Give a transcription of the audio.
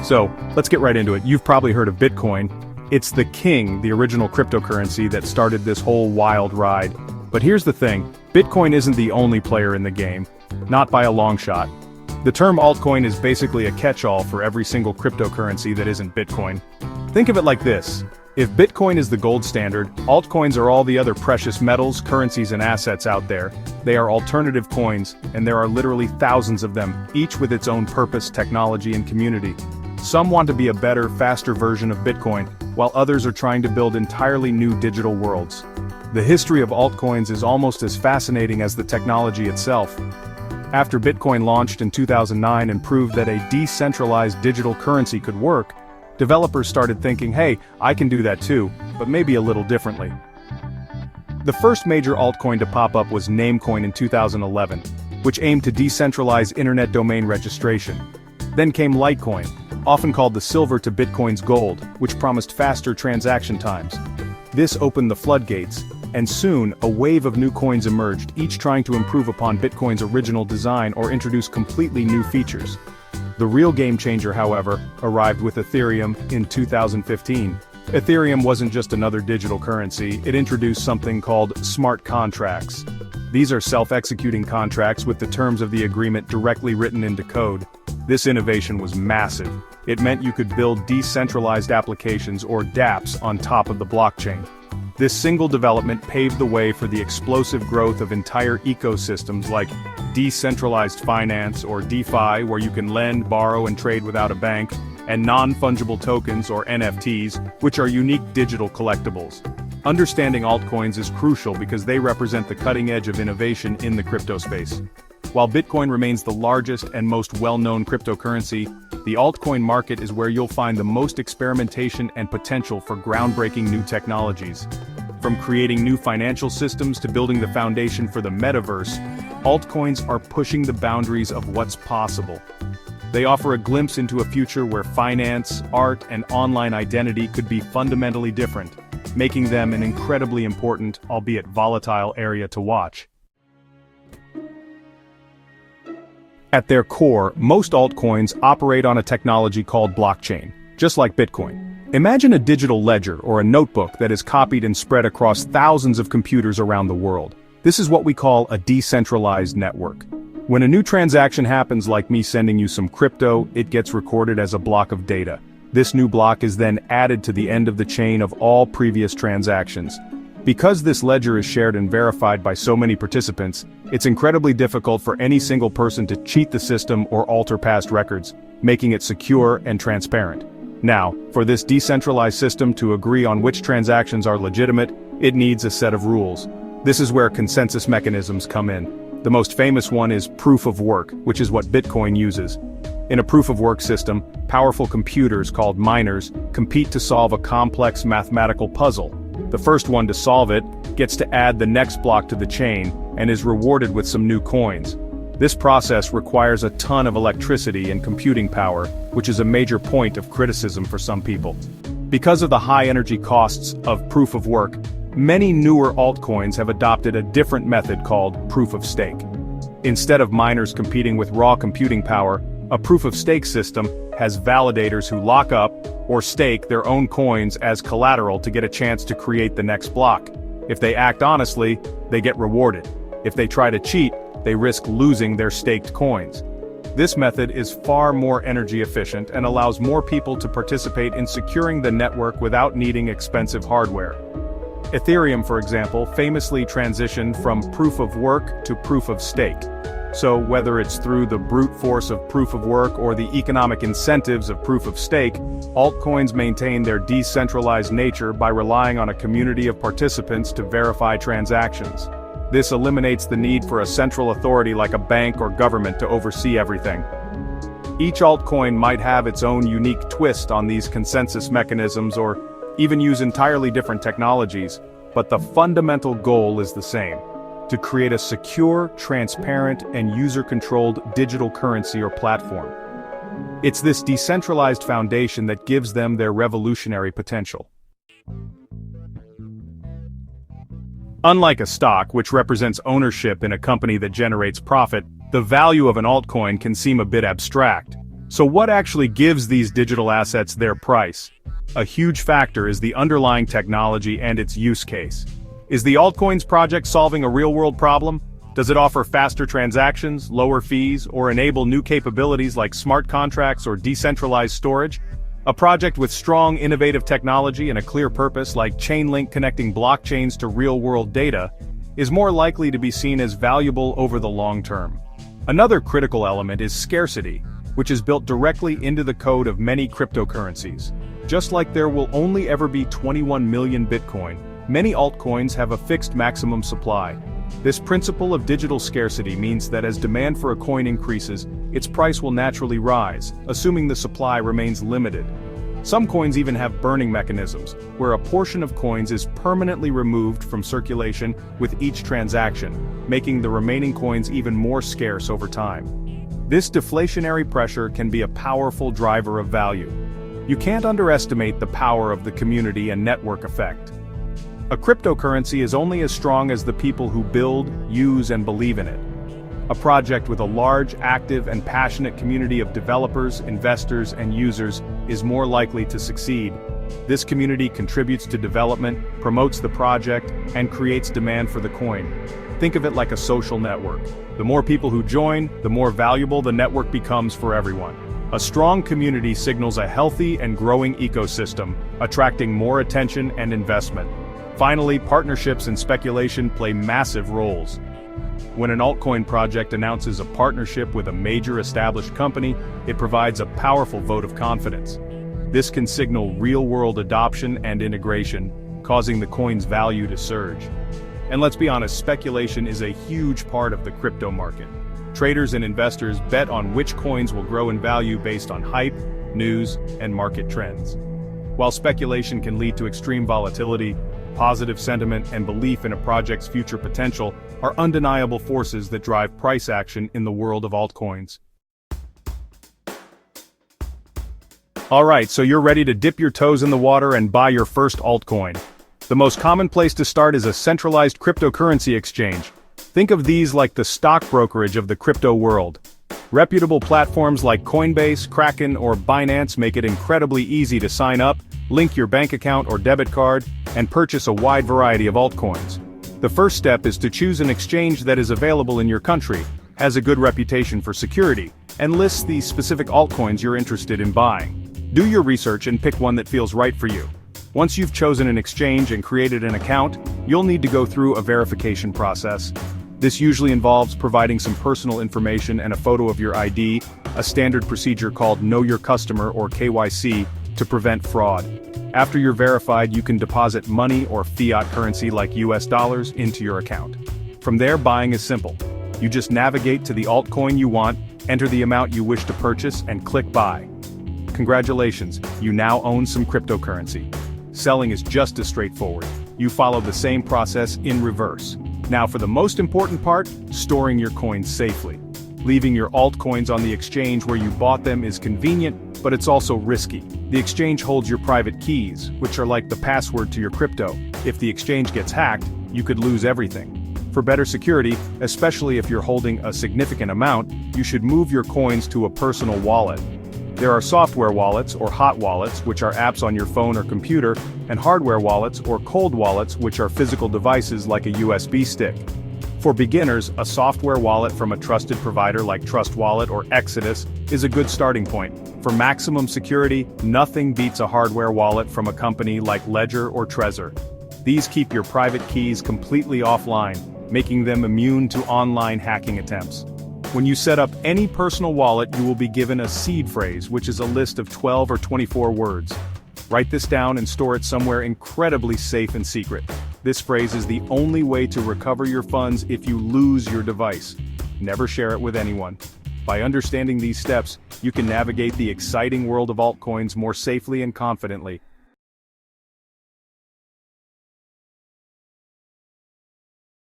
So, let's get right into it. You've probably heard of Bitcoin. It's the king, the original cryptocurrency that started this whole wild ride. But here's the thing, Bitcoin isn't the only player in the game. Not by a long shot. The term altcoin is basically a catch-all for every single cryptocurrency that isn't Bitcoin. Think of it like this. If Bitcoin is the gold standard, altcoins are all the other precious metals, currencies and assets out there. They are alternative coins, and there are literally thousands of them, each with its own purpose, technology and community. Some want to be a better, faster version of Bitcoin, while others are trying to build entirely new digital worlds. The history of altcoins is almost as fascinating as the technology itself. After Bitcoin launched in 2009 and proved that a decentralized digital currency could work, developers started thinking, hey, I can do that too, but maybe a little differently. The first major altcoin to pop up was Namecoin in 2011, which aimed to decentralize internet domain registration. Then came Litecoin, often called the silver to Bitcoin's gold, which promised faster transaction times. This opened the floodgates, and soon, a wave of new coins emerged, each trying to improve upon Bitcoin's original design or introduce completely new features. The real game changer, however, arrived with Ethereum in 2015. Ethereum wasn't just another digital currency, it introduced something called smart contracts. These are self-executing contracts with the terms of the agreement directly written into code. This innovation was massive. It meant you could build decentralized applications or dApps on top of the blockchain. This single development paved the way for the explosive growth of entire ecosystems like decentralized finance or DeFi, where you can lend, borrow and trade without a bank, and non-fungible tokens or NFTs, which are unique digital collectibles. Understanding altcoins is crucial because they represent the cutting edge of innovation in the crypto space. While Bitcoin remains the largest and most well-known cryptocurrency, the altcoin market is where you'll find the most experimentation and potential for groundbreaking new technologies. From creating new financial systems to building the foundation for the metaverse, altcoins are pushing the boundaries of what's possible. They offer a glimpse into a future where finance, art, and online identity could be fundamentally different, making them an incredibly important, albeit volatile area to watch. At their core, most altcoins operate on a technology called blockchain, just like Bitcoin. Imagine a digital ledger or a notebook that is copied and spread across thousands of computers around the world. This is what we call a decentralized network. When a new transaction happens, like me sending you some crypto, it gets recorded as a block of data. This new block is then added to the end of the chain of all previous transactions. Because this ledger is shared and verified by so many participants, it's incredibly difficult for any single person to cheat the system or alter past records, making it secure and transparent. Now, for this decentralized system to agree on which transactions are legitimate, it needs a set of rules. This is where consensus mechanisms come in. The most famous one is proof of work, which is what Bitcoin uses. In a proof of work system, powerful computers called miners compete to solve a complex mathematical puzzle. The first one to solve it gets to add the next block to the chain and is rewarded with some new coins. This process requires a ton of electricity and computing power, which is a major point of criticism for some people. Because of the high energy costs of proof of work, many newer altcoins have adopted a different method called proof of stake. Instead of miners competing with raw computing power, a proof of stake system has validators who lock up or stake their own coins as collateral to get a chance to create the next block. If they act honestly, they get rewarded. If they try to cheat, they risk losing their staked coins. This method is far more energy efficient and allows more people to participate in securing the network without needing expensive hardware. Ethereum, for example, famously transitioned from proof of work to proof of stake. So whether it's through the brute force of proof of work or the economic incentives of proof of stake, altcoins maintain their decentralized nature by relying on a community of participants to verify transactions. This eliminates the need for a central authority like a bank or government to oversee everything. Each altcoin might have its own unique twist on these consensus mechanisms or even use entirely different technologies, but the fundamental goal is the same: to create a secure, transparent, and user-controlled digital currency or platform. It's this decentralized foundation that gives them their revolutionary potential. Unlike a stock, which represents ownership in a company that generates profit, the value of an altcoin can seem a bit abstract. So what actually gives these digital assets their price? A huge factor is the underlying technology and its use case. Is the Altcoins project solving a real-world problem? Does it offer faster transactions, lower fees, or enable new capabilities like smart contracts or decentralized storage? A project with strong innovative technology and a clear purpose like Chainlink connecting blockchains to real-world data is more likely to be seen as valuable over the long term. Another critical element is scarcity, which is built directly into the code of many cryptocurrencies. Just like there will only ever be 21 million Bitcoin, many altcoins have a fixed maximum supply. This principle of digital scarcity means that as demand for a coin increases, its price will naturally rise, assuming the supply remains limited. Some coins even have burning mechanisms, where a portion of coins is permanently removed from circulation with each transaction, making the remaining coins even more scarce over time. This deflationary pressure can be a powerful driver of value. You can't underestimate the power of the community and network effect. A cryptocurrency is only as strong as the people who build, use, and believe in it. A project with a large, active, and passionate community of developers, investors, and users is more likely to succeed. This community contributes to development, promotes the project, and creates demand for the coin. Think of it like a social network. The more people who join, the more valuable the network becomes for everyone. A strong community signals a healthy and growing ecosystem, attracting more attention and investment. Finally, partnerships and speculation play massive roles. When an altcoin project announces a partnership with a major established company, it provides a powerful vote of confidence. This can signal real-world adoption and integration, causing the coin's value to surge. And let's be honest, speculation is a huge part of the crypto market. Traders and investors bet on which coins will grow in value based on hype, news, and market trends. While speculation can lead to extreme volatility, positive sentiment and belief in a project's future potential are undeniable forces that drive price action in the world of altcoins. Alright, so you're ready to dip your toes in the water and buy your first altcoin. The most common place to start is a centralized cryptocurrency exchange. Think of these like the stock brokerage of the crypto world. Reputable platforms like Coinbase, Kraken, or Binance make it incredibly easy to sign up, link your bank account or debit card, and purchase a wide variety of altcoins. The first step is to choose an exchange that is available in your country, has a good reputation for security, and lists the specific altcoins you're interested in buying. Do your research and pick one that feels right for you. Once you've chosen an exchange and created an account, you'll need to go through a verification process. This usually involves providing some personal information and a photo of your ID, a standard procedure called Know Your Customer or KYC, to prevent fraud. After you're verified, you can deposit money or fiat currency like US dollars into your account. From there, buying is simple. You just navigate to the altcoin you want, enter the amount you wish to purchase, and click buy. Congratulations, you now own some cryptocurrency. Selling is just as straightforward. You follow the same process in reverse. Now for the most important part, storing your coins safely. Leaving your altcoins on the exchange where you bought them is convenient, but it's also risky. The exchange holds your private keys, which are like the password to your crypto. If the exchange gets hacked, you could lose everything. For better security, especially if you're holding a significant amount, you should move your coins to a personal wallet. There are software wallets or hot wallets, which are apps on your phone or computer, and hardware wallets or cold wallets, which are physical devices like a USB stick. For beginners, a software wallet from a trusted provider like Trust Wallet or Exodus is a good starting point. For maximum security, nothing beats a hardware wallet from a company like Ledger or Trezor. These keep your private keys completely offline, making them immune to online hacking attempts. When you set up any personal wallet, you will be given a seed phrase, which is a list of 12 or 24 words. Write this down and store it somewhere incredibly safe and secret. This phrase is the only way to recover your funds if you lose your device. Never share it with anyone. By understanding these steps, you can navigate the exciting world of altcoins more safely and confidently.